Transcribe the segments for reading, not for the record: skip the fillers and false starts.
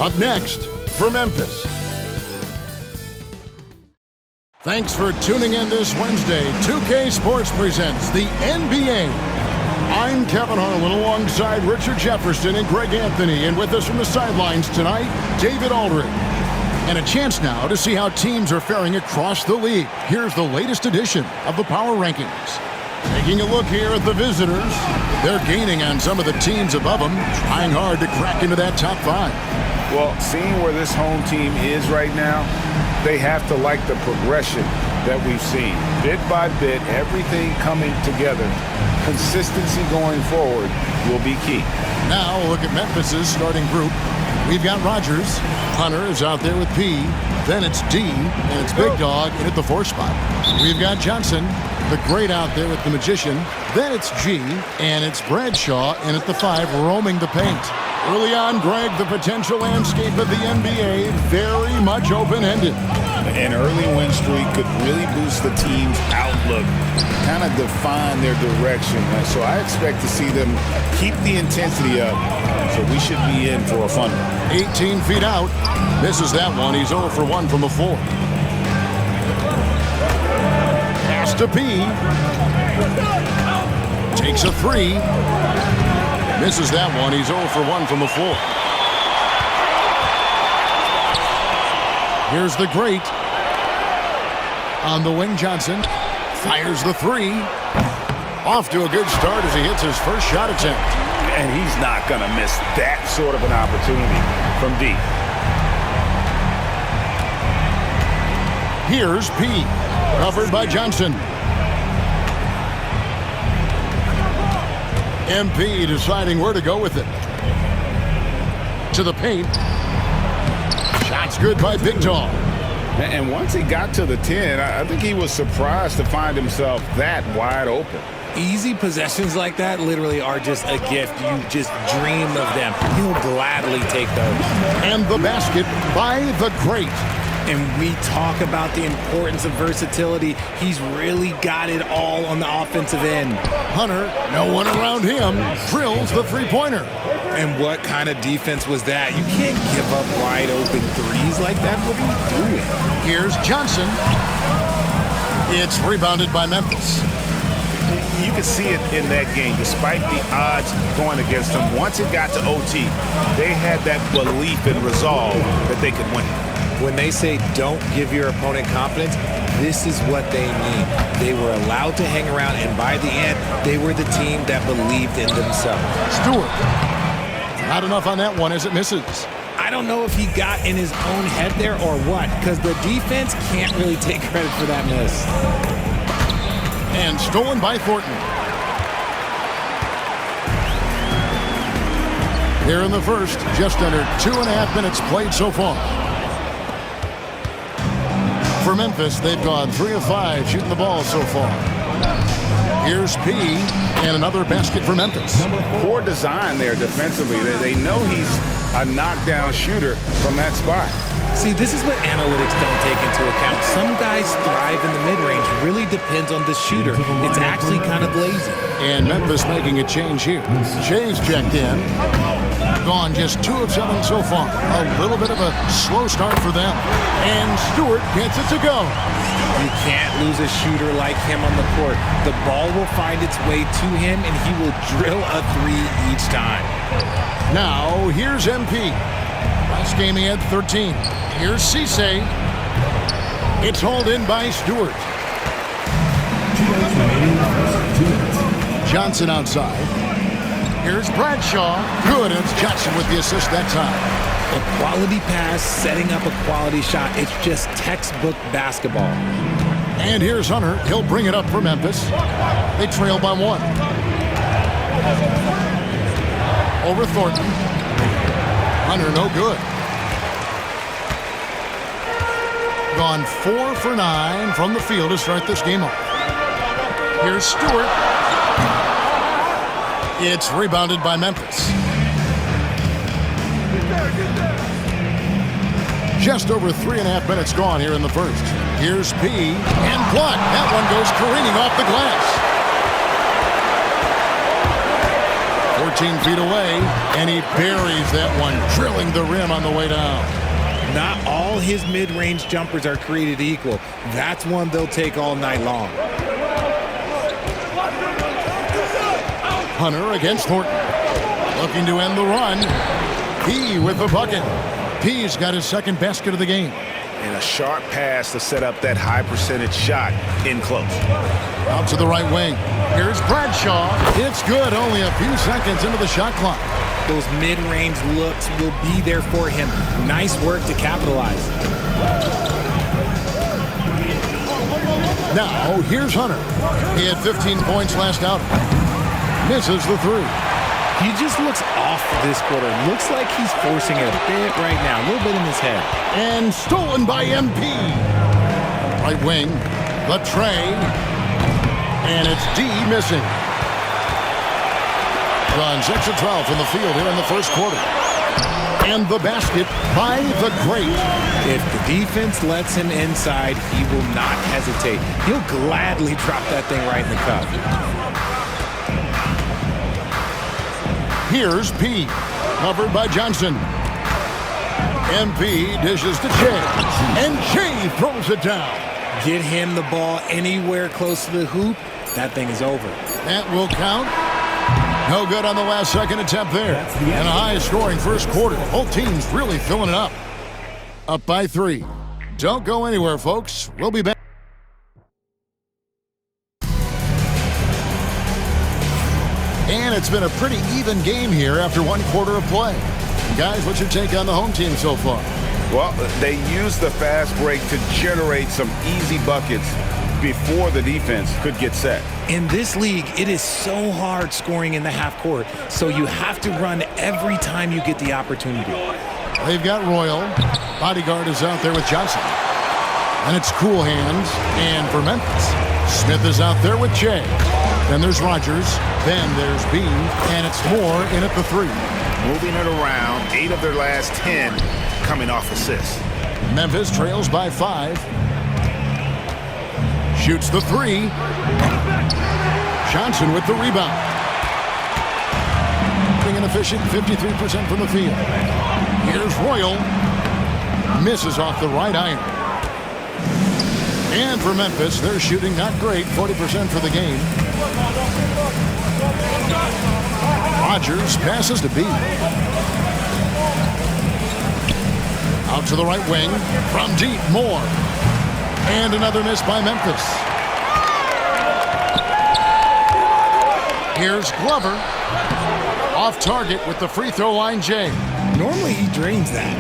Up next for Memphis. Thanks for tuning in this Wednesday. 2K Sports presents the NBA. I'm Kevin Harlan alongside Richard Jefferson and Greg Anthony. And with us from the sidelines tonight, David Aldridge. And a chance now to see how teams are faring across the league. Here's the latest edition of the Power Rankings. Taking a look here at the visitors. They're gaining on some of the teams above them, trying hard to crack into that top 5. Well, seeing where this home team is right now, they have to like the progression that we've seen. Bit by bit, everything coming together. Consistency going forward will be key. Now look at Memphis's starting group. We've got Rogers. Hunter is out there with P. Then it's D, and it's Big Dog in at the 4 spot. We've got Johnson, the great out there with the Magician. Then it's G, and it's Bradshaw in at the 5, roaming the paint. Early on, Greg, the potential landscape of the NBA very much open-ended. An early win streak could really boost the team's outlook, kind of define their direction. So I expect to see them keep the intensity up. So we should be in for a fun one. 18 feet out. Misses that one. He's 0 for 1 from the floor. Pass to P. Takes a 3. Misses that one. He's 0 for 1 from the floor. Here's the great. On the wing, Johnson fires the 3. Off to a good start as he hits his first shot attempt. And he's not going to miss that sort of an opportunity from deep. Here's P. Covered by Johnson. MP deciding where to go with it. To the paint. Shot's good by Big Dog. And once he got to the 10, I think he was surprised to find himself that wide open. Easy possessions like that literally are just a gift. You just dream of them. He'll gladly take those. And the basket by the great. And we talk about the importance of versatility. He's really got it all on the offensive end. Hunter, no one around him, drills the three-pointer. And what kind of defense was that? You can't give up wide open threes like that. What are you doing? Here's Johnson. It's rebounded by Memphis. You could see it in that game. Despite the odds going against them, once it got to OT, they had that belief and resolve that they could win. When they say don't give your opponent confidence, this is what they mean. They were allowed to hang around, and by the end, they were the team that believed in themselves. Stewart. Not enough on that one as it misses. I don't know if he got in his own head there or what, because the defense can't really take credit for that miss. And stolen by Thornton. Here in the first, just under 2.5 minutes played so far. For Memphis, they've gone 3 of 5 shooting the ball so far. Here's P, and another basket for Memphis. Poor design there defensively. They know he's a knockdown shooter from that spot. See, this is what analytics don't take into account. Some guys thrive in the mid-range. Really depends on the shooter. It's actually kind of lazy. And Memphis making a change here. Shay's checked in. Gone just 2 of 7 so far. A little bit of a slow start for them. And Stewart gets it to go. You can't lose a shooter like him on the court. The ball will find its way to him, and he will drill a 3 each time. Now, here's MP. Last game he had 13. Here's Cisse. It's hauled in by Stewart. Johnson outside. Here's Bradshaw. Good, and it's Johnson with the assist that time. A quality pass, setting up a quality shot. It's just textbook basketball. And here's Hunter. He'll bring it up for Memphis. They trail by 1. Over Thornton. Hunter, no good. Gone 4 for 9 from the field to start this game off. Here's Stewart. It's rebounded by Memphis. Just over 3.5 minutes gone here in the first. Here's P. And blocked. That one goes careening off the glass. 14 feet away, and he buries that one, drilling the rim on the way down. Not all his mid-range jumpers are created equal. That's one they'll take all night long. Hunter against Thornton. Looking to end the run. P with the bucket. P's got his second basket of the game. And a sharp pass to set up that high percentage shot in close. Out to the right wing. Here's Bradshaw. It's good. Only a few seconds into the shot clock. Those mid-range looks will be there for him. Nice work to capitalize. Now, here's Hunter. He had 15 points last outing. Misses the three. He just looks off this quarter. Looks like he's forcing it a bit right now. A little bit in his head. And stolen by MP. Right wing. Latre. And it's D missing. Run 6 of 12 from the field here in the first quarter. And the basket by the great. If the defense lets him inside, he will not hesitate. He'll gladly drop that thing right in the cup. Here's P, covered by Johnson. MP dishes to Jay, and Jay throws it down. Get him the ball anywhere close to the hoop, that thing is over. That will count. No good on the last second attempt there. And a high-scoring first quarter. Both teams really filling it up. Up by 3. Don't go anywhere, folks. We'll be back. And it's been a pretty even game here after one quarter of play. Guys, what's your take on the home team so far? Well, they used the fast break to generate some easy buckets before the defense could get set. In this league, it is so hard scoring in the half court, so you have to run every time you get the opportunity. They've got Royal. Bodyguard is out there with Johnson. And it's Cool Hands. And for Memphis, Smith is out there with Jay. Then there's Rogers. Then there's Bean. And it's Moore in at the 3. Moving it around, 8 of their last 10 coming off assists. Memphis trails by 5. Shoots the 3. Johnson with the rebound. Being an efficient 53% from the field. Here's Royal. Misses off the right iron. And for Memphis, they're shooting not great, 40% for the game. Rogers passes to B. Out to the right wing. From deep, Moore. And another miss by Memphis. Here's Glover. Off target with the free throw line, Jay. Normally he drains that.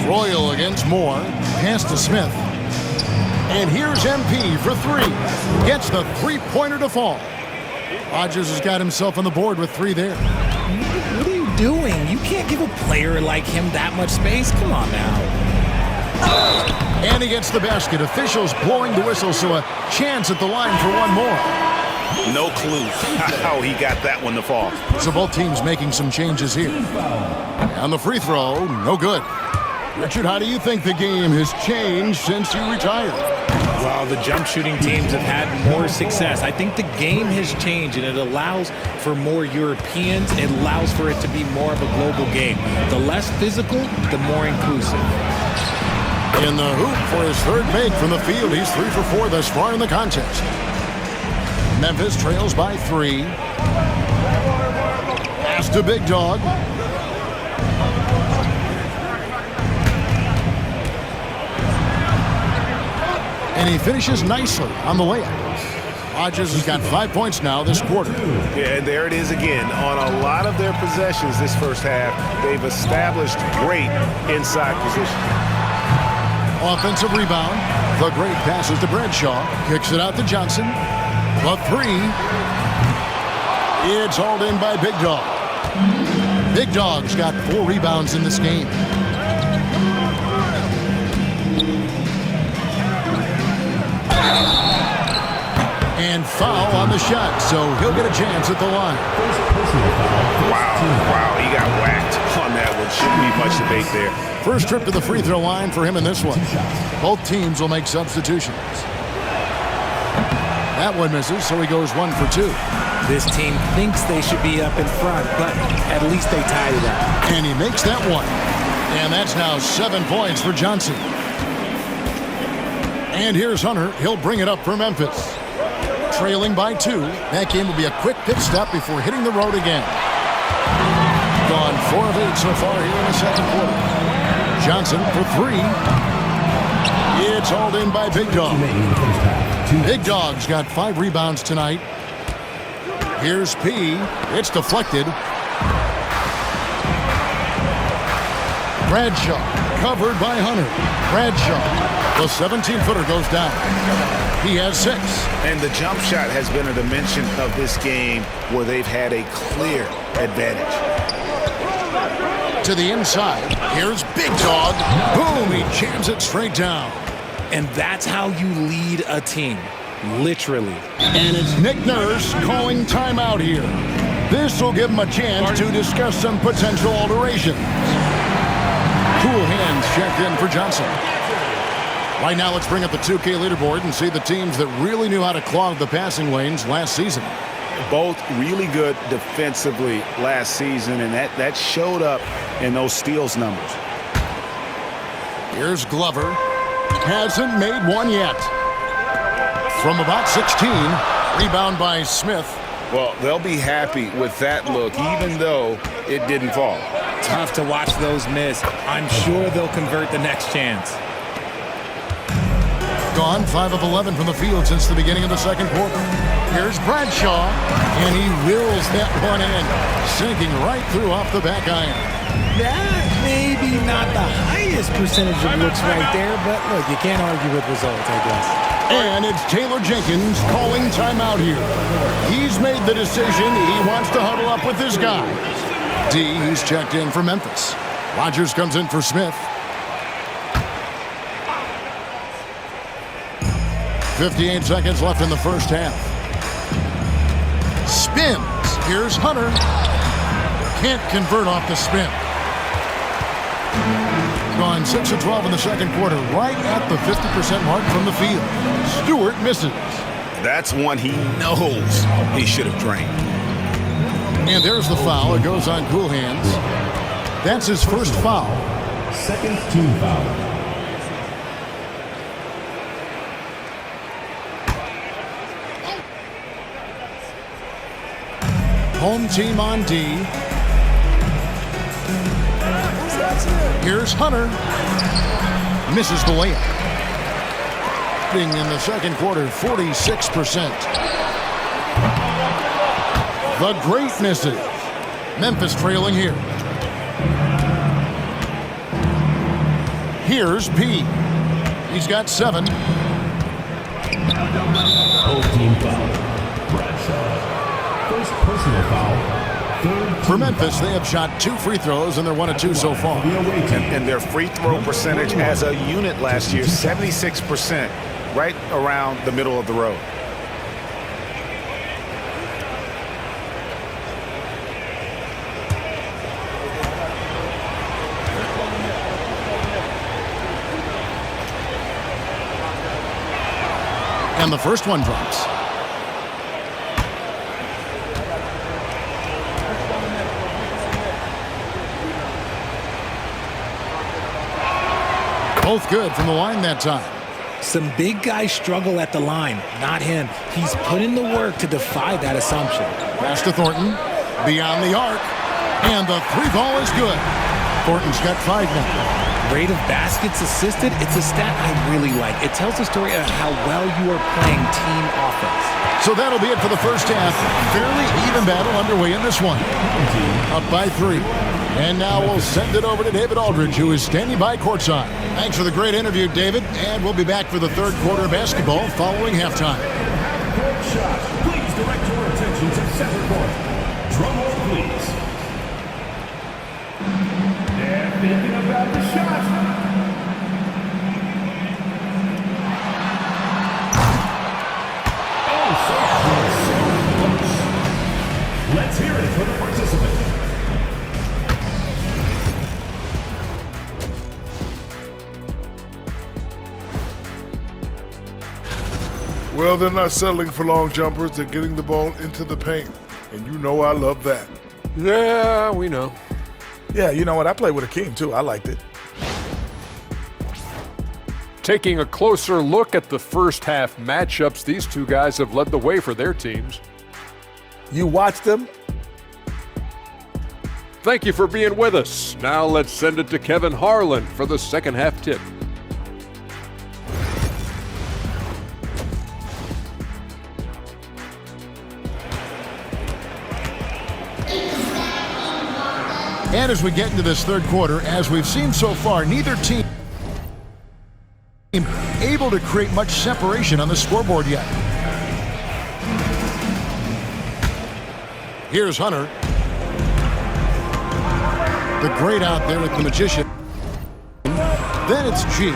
Royal against Moore. Pass to Smith. And here's MP for 3. Gets the three-pointer to fall. Rogers has got himself on the board with 3 there. What are you doing? You can't give a player like him that much space. Come on now. And he gets the basket. Officials blowing the whistle, so a chance at the line for one more. No clue how he got that one to fall. So both teams making some changes here. On the free throw, no good. Richard, how do you think the game has changed since you retired? Well, the jump shooting teams have had more success. I think the game has changed, and it allows for more Europeans. It allows for it to be more of a global game. The less physical, the more inclusive. In the hoop for his third make from the field. He's 3 for 4 thus far in the contest. Memphis trails by 3. Pass to Big Dog. And he finishes nicely on the layup. Rogers has got 5 points now this quarter. Yeah, and there it is again. On a lot of their possessions this first half, they've established great inside position. Offensive rebound. The great passes to Bradshaw. Kicks it out to Johnson. The 3. It's hauled in by Big Dog. Big Dog's got 4 rebounds in this game. And foul on the shot, so he'll get a chance at the line. Wow, he got whacked on that one. Shouldn't be much debate there. First trip to the free throw line for him in this one. Both teams will make substitutions. That one misses, so he goes 1 for 2. This team thinks they should be up in front, but at least they tied it up. And he makes that one. And that's now 7 points for Johnson. And here's Hunter. He'll bring it up for Memphis. Trailing by 2. That game will be a quick pit stop before hitting the road again. Gone 4 of 8 so far here in the second quarter. Johnson for 3. It's hauled in by Big Dog. Big Dog's got 5 rebounds tonight. Here's P. It's deflected. Bradshaw covered by Hunter. Bradshaw. The 17-footer goes down. He has 6. And the jump shot has been a dimension of this game where they've had a clear advantage. To the inside. Here's Big Dog. Boom! He jams it straight down. And that's how you lead a team. Literally. And it's Nick Nurse calling timeout here. This will give him a chance to discuss some potential alterations. Cool hands checked in for Johnson. Right now, let's bring up the 2K leaderboard and see the teams that really knew how to clog the passing lanes last season. Both really good defensively last season, and that showed up in those steals numbers. Here's Glover. Hasn't made one yet. From about 16, rebound by Smith. Well, they'll be happy with that look, even though it didn't fall. Tough to watch those miss. I'm sure they'll convert the next chance. Gone 5 of 11 from the field since the beginning of the second quarter. Here's Bradshaw, and he wills that one in, sinking right through off the back iron. That may be not the highest percentage of looks right there, but look, you can't argue with results, I guess. And it's Taylor Jenkins calling timeout here. He's made the decision. He wants to huddle up with his guys. D, he's checked in for Memphis. Rogers comes in for Smith. 58 seconds left in the first half. Spins. Here's Hunter. Can't convert off the spin. Gone 6 of 12 in the second quarter, right at the 50% mark from the field. Stewart misses. That's one he knows he should have drained. And there's the foul. It goes on Cool Hands. That's his first foul. Second team foul. Home team on D. Here's Hunter. Misses the layup. In the second quarter, 46%. The great misses. Memphis trailing here. Here's P. He's got 7. Whole team foul. Bradshaw. First personal foul. For Memphis, they have shot 2 free throws, and they're 1 of 2 so far. And their free throw percentage as a unit last year, 76%, right around the middle of the road. And the first one drops. Both good from the line that time. Some big guys struggle at the line, not him. He's put in the work to defy that assumption. Pass to Thornton, beyond the arc, and the 3 ball is good. Thornton's got 5 now. Rate of baskets assisted, it's a stat I really like. It tells the story of how well you are playing team offense. So that'll be it for the first half. Fairly even battle underway in this one. Up by 3. And now we'll send it over to David Aldridge, who is standing by courtside. Thanks for the great interview, David. And we'll be back for the third quarter of basketball following halftime. Court shot. Please direct your attention to center court. Drum roll, please. They're thinking about the shot. Oh, so close. Let's hear it for the participant. Well, they're not settling for long jumpers. They're getting the ball into the paint. And you know I love that. Yeah, we know. Yeah, you know what? I played with Akeem, too. I liked it. Taking a closer look at the first half matchups, these two guys have led the way for their teams. You watched them. Thank you for being with us. Now let's send it to Kevin Harlan for the second half tip. And as we get into this third quarter, as we've seen so far, neither team able to create much separation on the scoreboard yet. Here's Hunter. The great out there with the magician. Then it's G,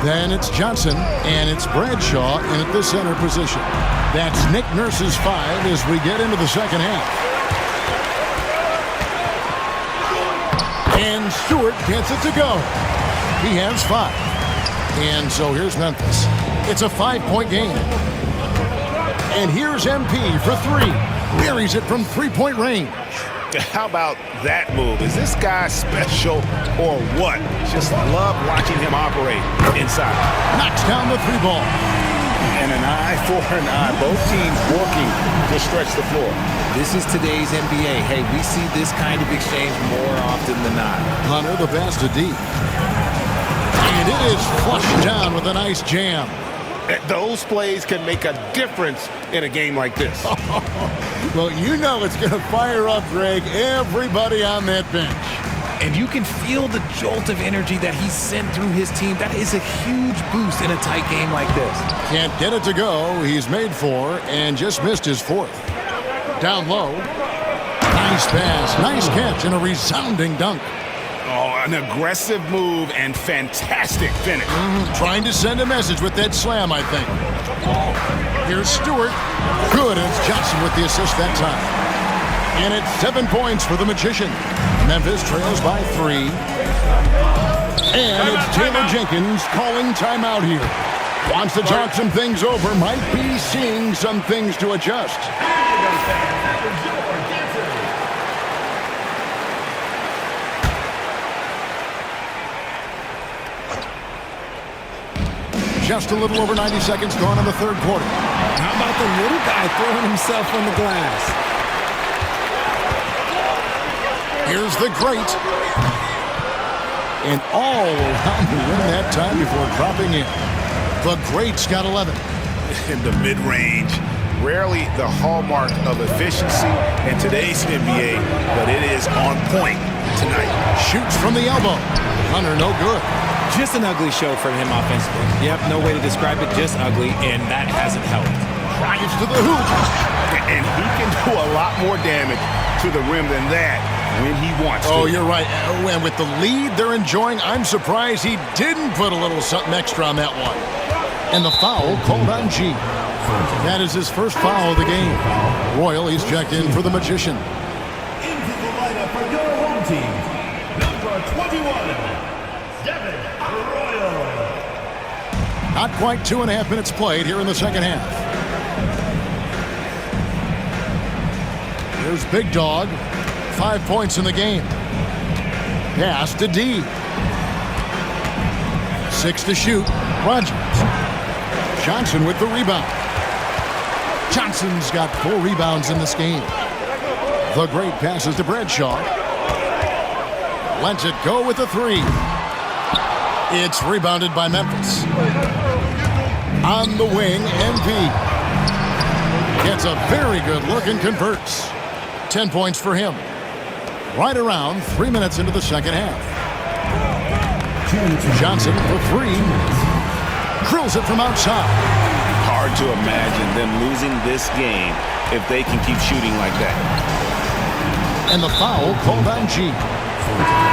then it's Johnson, and it's Bradshaw in at the center position. That's Nick Nurse's 5 as we get into the second half. And Stewart gets it to go. He has 5. And so here's Memphis. It's a 5-point game. And here's MP for 3. Buries it from 3-point range. How about that move? Is this guy special or what? Just love watching him operate inside. Knocks down the 3 ball. And an eye for an eye. Both teams working to stretch the floor. This is today's NBA. Hey, we see this kind of exchange more often than not. Hunter the pass to deep. And it is flushed down with a nice jam. Those plays can make a difference in a game like this. Well, you know it's going to fire up, Greg, everybody on that bench. And you can feel the jolt of energy that he sent through his team. That is a huge boost in a tight game like this. Can't get it to go. He's made 4 and just missed his 4th. Down low. Nice pass, nice catch, and a resounding dunk. Oh, an aggressive move and fantastic finish. Trying to send a message with that slam, I think. Here's Stewart. Good, and it's Johnson with the assist that time. And it's 7 points for the Magician. Memphis trails by 3. And it's Taylor Jenkins calling timeout here. Wants to talk some things over. Might be seeing some things to adjust. Just a little over 90 seconds gone in the third quarter. How about the little guy throwing himself on the glass? Here's the great. And all around the rim that time before dropping in. The great's got 11. In the mid-range, rarely the hallmark of efficiency in today's NBA, but it is on point tonight. Shoots from the elbow. Hunter, no good. Just an ugly show from him offensively. Yep, no way to describe it, just ugly, and that hasn't helped. Drives to the hoop. And he can do a lot more damage to the rim than that when he wants to. Oh, you're right. And with the lead they're enjoying, I'm surprised he didn't put a little something extra on that one. And the foul called on G. That is his first foul of the game. Royal, he's checked in for the Magician. Into the lineup for your home team, number 21. Not quite 2.5 minutes played here in the second half. Here's Big Dog. 5 points in the game. Pass to D. 6 to shoot. Rogers. Johnson with the rebound. Johnson's got 4 rebounds in this game. The great passes to Bradshaw. Lets it go with the 3. It's rebounded by Memphis. On the wing, MP. Gets a very good look and converts. 10 points for him. Right around 3 minutes into the second half. Johnson for 3. Drills it from outside. Hard to imagine them losing this game if they can keep shooting like that. And the foul called on G.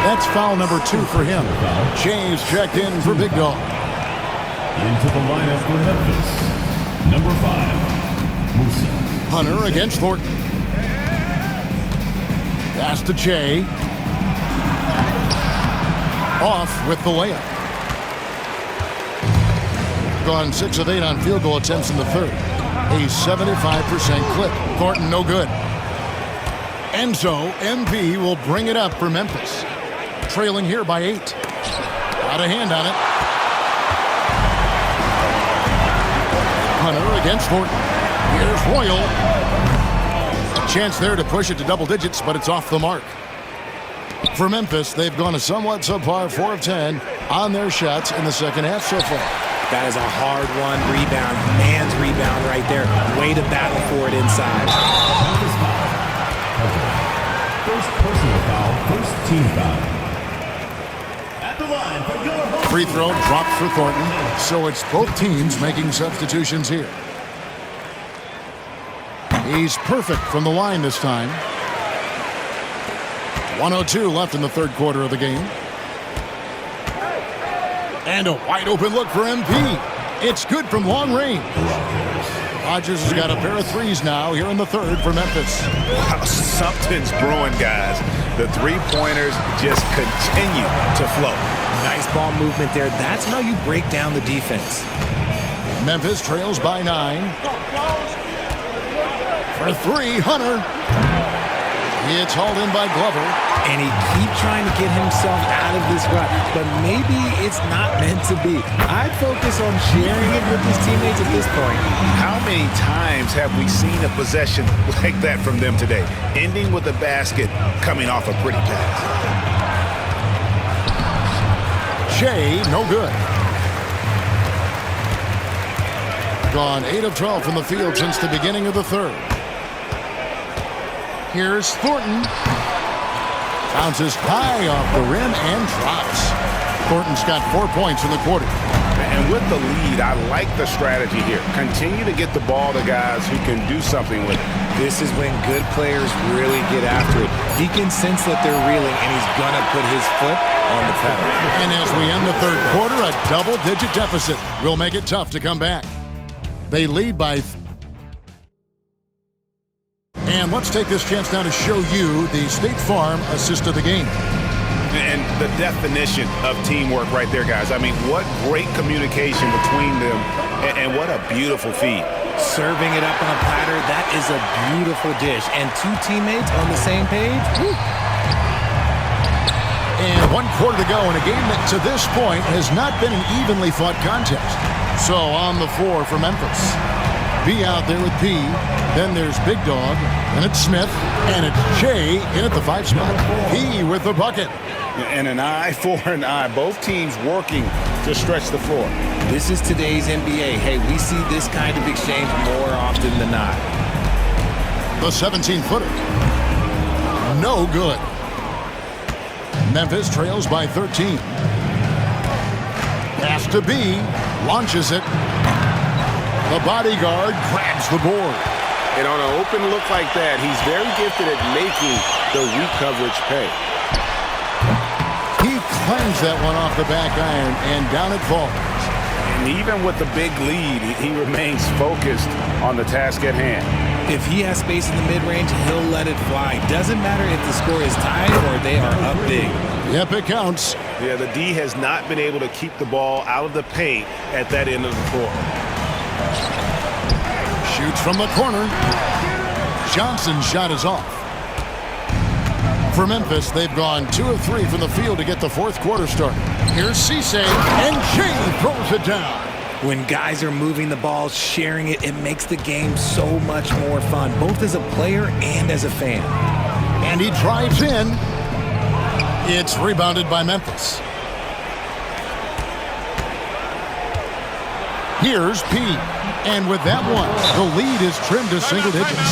That's foul number 2 for him. James checked in for Big Dog. Into the lineup for Memphis, number 5, Musa. Hunter against Thornton. Pass to Jay. Off with the layup. They've gone 6 of 8 on field goal attempts in the third. A 75% clip. Thornton, no good. And so, MP will bring it up for Memphis. Trailing here by 8. Got a hand on it. Hunter against Thornton. Here's Royal. A chance there to push it to double digits, but it's off the mark. For Memphis, they've gone a somewhat subpar 4 of 10 on their shots in the second half so far. That is a hard-won rebound. Man's rebound right there. Way to battle for it inside. First personal foul, first team foul. At the line for your home. Free throw dropped for Thornton, so it's both teams making substitutions here. He's perfect from the line this time. 1:02 left in the third quarter of the game. And a wide open look for MP. It's good from long range. Rodgers has got a pair of threes now here in the third for Memphis. Wow, something's brewing, guys. The three-pointers just continue to flow. Nice ball movement there. That's how you break down the defense. Memphis trails by 9. For 3, Hunter. It's hauled in by Glover. And he keeps trying to get himself out of this rut, but maybe it's not meant to be. I'd focus on sharing it with his teammates at this point. How many times have we seen a possession like that from them today, ending with a basket coming off a pretty pass? Shea, no good. Gone 8 of 12 from the field since the beginning of the third. Here's Thornton. Bounces high off the rim and drops. Thornton's got 4 points in the quarter. And with the lead, I like the strategy here. Continue to get the ball to guys who can do something with it. This is when good players really get after it. He can sense that they're reeling, and he's going to put his foot on the pedal. And as we end the third quarter, a double-digit deficit will make it tough to come back. They lead by... And let's take this chance now to show you the State Farm assist of the game. And the definition of teamwork right there, guys. I mean, what great communication between them, and what a beautiful feed. Serving it up on a platter, that is a beautiful dish. And 2 teammates on the same page. Woo. And 1 quarter to go in a game that to this point has not been an evenly fought contest. So on the floor for Memphis. B out there with P. Then there's Big Dog, and it's Smith, and it's Shea in at the 5 spot. P with the bucket. And an eye for an eye. Both teams working to stretch the floor. This is today's NBA. Hey, we see this kind of exchange more often than not. The 17-footer. No good. Memphis trails by 13. Pass to B. Launches it. The bodyguard grabs the board. And on an open look like that, he's very gifted at making the weak coverage pay. He claims that one off the back iron, and down it falls. And even with the big lead, he remains focused on the task at hand. If he has space in the mid-range, he'll let it fly. Doesn't matter if the score is tied or they are up big. Yep, it counts. Yeah, the D has not been able to keep the ball out of the paint at that end of the floor. Shoots from the corner. Johnson's shot is off. For Memphis, they've gone 2 of 3 from the field to get the fourth quarter started. Here's Cisse, and Shea throws it down. When guys are moving the ball, sharing it, it makes the game so much more fun, both as a player and as a fan. And he drives in. It's rebounded by Memphis. Here's P. And with that one, the lead is trimmed to single digits.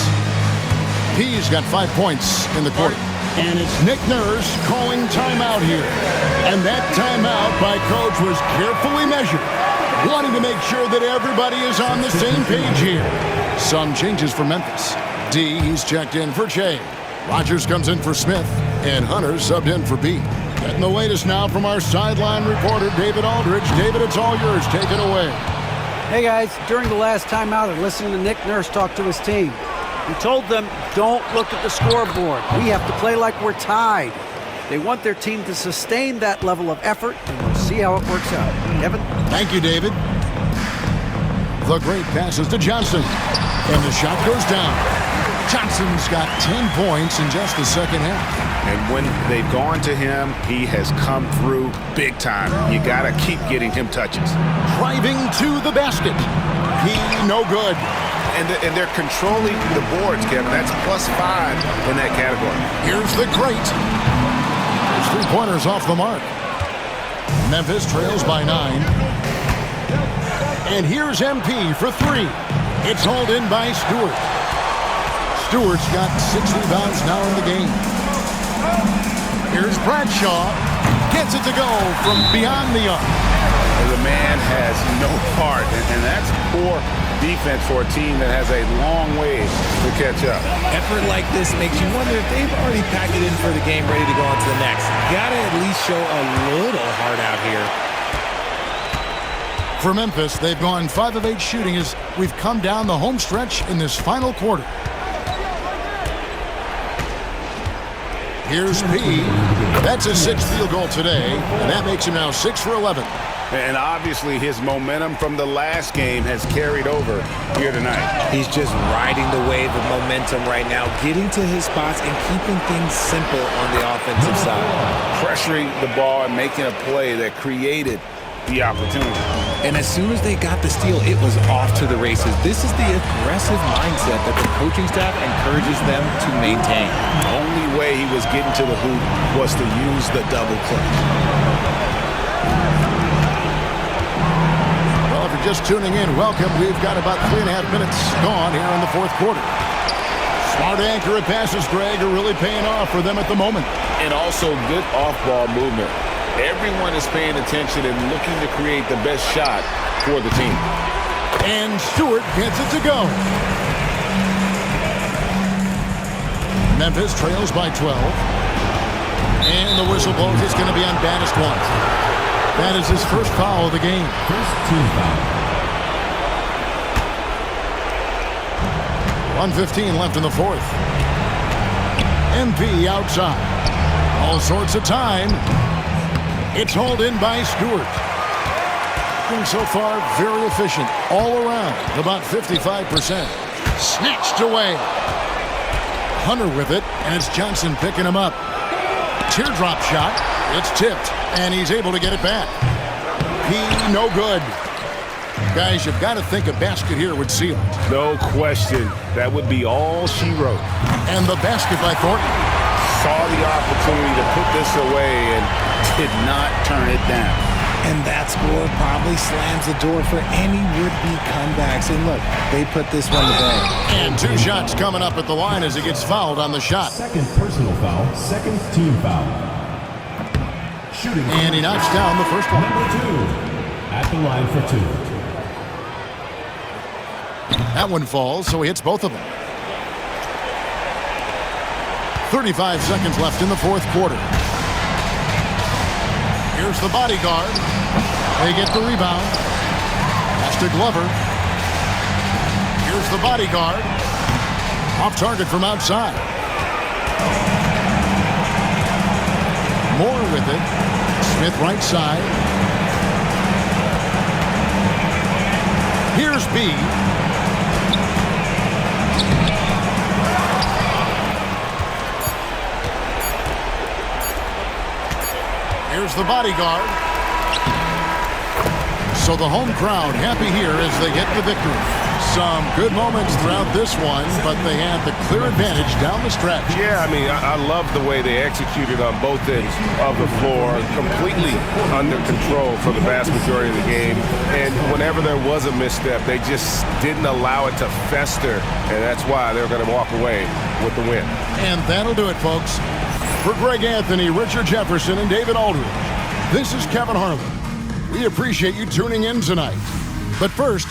P's got 5 points in the quarter. And it's Nick Nurse calling timeout here. And that timeout by Coach was carefully measured, wanting to make sure that everybody is on the same page here. Some changes for Memphis. D, he's checked in for Shea. Rodgers comes in for Smith. And Hunter subbed in for B. Getting the latest now from our sideline reporter, David Aldridge. David, it's all yours. Take it away. Hey guys, during the last timeout, I listened to Nick Nurse talk to his team. He told them, don't look at the scoreboard. We have to play like we're tied. They want their team to sustain that level of effort, and we'll see how it works out. Kevin? Thank you, David. The great passes to Johnson. And the shot goes down. Johnson's got 10 points in just the second half. And when they've gone to him, he has come through big time. You got to keep getting him touches. Driving to the basket. He no good. And they're controlling the boards, Kevin. That's +5 in that category. Here's the great. His three-pointers off the mark. Memphis trails by 9. And here's MP for 3. It's hauled in by Stewart. Stewart's got 6 rebounds now in the game. Here's Bradshaw. Gets it to go from beyond the arc. The man has no heart, and that's poor defense for a team that has a long way to catch up. Effort like this makes you wonder if they've already packed it in for the game, ready to go on to the next. Gotta at least show a little heart out here. For Memphis, they've gone 5 of 8 shooting as we've come down the home stretch in this final quarter. Here's P. That's his 6th field goal today, and that makes him now 6 for 11. And obviously his momentum from the last game has carried over here tonight. He's just riding the wave of momentum right now, getting to his spots and keeping things simple on the offensive side. Pressuring the ball and making a play that created the opportunity. And as soon as they got the steal, it was off to the races. This is the aggressive mindset that the coaching staff encourages them to maintain. The only way he was getting to the hoop was to use the double clutch. Well, if you're just tuning in, welcome. We've got about 3.5 minutes gone here in the fourth quarter. Smart, accurate passes, Greg, are really paying off for them at the moment. And also good off-ball movement. Everyone is paying attention and looking to create the best shot for the team. And Stewart gets it to go. Memphis trails by 12. And the whistle blows. It's going to be on baddest one. That is his first foul of the game. First team foul. 1:15 left in the fourth. MP outside. All sorts of time. It's hauled in by Stewart. And so far, very efficient all around, about 55%. Snatched away. Hunter with it, and it's Johnson picking him up. Teardrop shot. It's tipped, and he's able to get it back. He no good. Guys, you've got to think a basket here would seal it. No question. That would be all she wrote. And the basket by Thornton. Saw the opportunity to put this away and did not turn it down. And that score probably slams the door for any would-be comebacks. And look, they put this one to bed. And 2 shots coming up at the line as he gets fouled on the shot. Second personal foul, second team foul. Shooting. And he knocks down the first one. Number 2 at the line for 2. That one falls, so he hits both of them. 35 seconds left in the fourth quarter. Here's the bodyguard. They get the rebound. Pass to Glover. Here's the bodyguard. Off target from outside. Moore with it. Smith right side. Here's B. Here's the bodyguard. So the home crowd happy here as they get the victory. Some good moments throughout this one, but they had the clear advantage down the stretch. Yeah, I mean, I love the way they executed on both ends of the floor, completely under control for the vast majority of the game. And whenever there was a misstep, they just didn't allow it to fester, and that's why they're going to walk away with the win. And that'll do it, folks. For Greg Anthony, Richard Jefferson, and David Aldridge, this is Kevin Harlan. We appreciate you tuning in tonight. But first,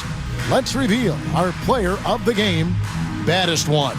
let's reveal our player of the game, baddest one.